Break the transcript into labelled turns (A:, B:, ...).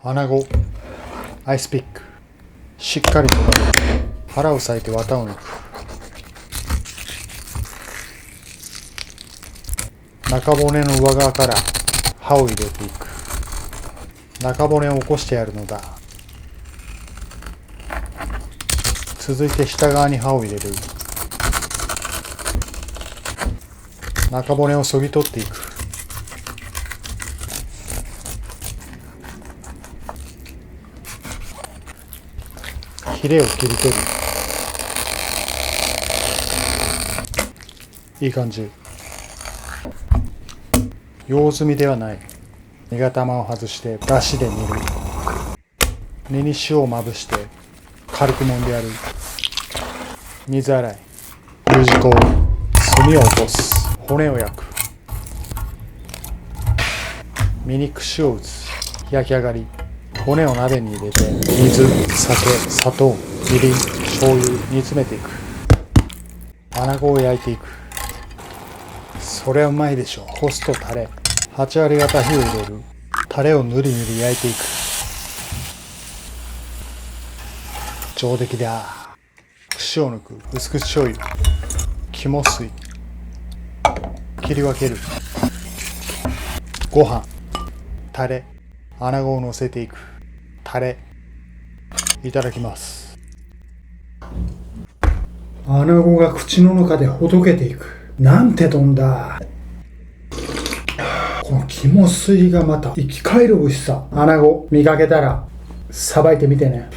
A: 穴子、アイスピック、しっかりと腹を裂いて綿を抜く。中骨の上側から刃を入れていく。中骨を起こしてやるのだ。続いて下側に刃を入れる。中骨をそぎ取っていく。ヒレを切り取る。いい感じ。用済みではない。身が玉を外して出汁で煮る。煮に塩をまぶして軽く揉んでやる。水洗い、U字工、炭を落とす。骨を焼く。身に串を打つ。焼き上がり。骨を鍋に入れて水、酒、砂糖、みりん、醤油煮詰めていく。穴子を焼いていく。そりゃうまいでしょ。干すとタレ。8割方火を入れる。タレをぬりぬり焼いていく。上出来だ。串を抜く。薄口醤油、肝水、切り分ける。ご飯、タレ、穴子を乗せていく。タレ、いただきます。穴子が口の中でほどけていく。なんて丼だ。この肝水がまた生き返る美味しさ。穴子見かけたらさばいてみてね。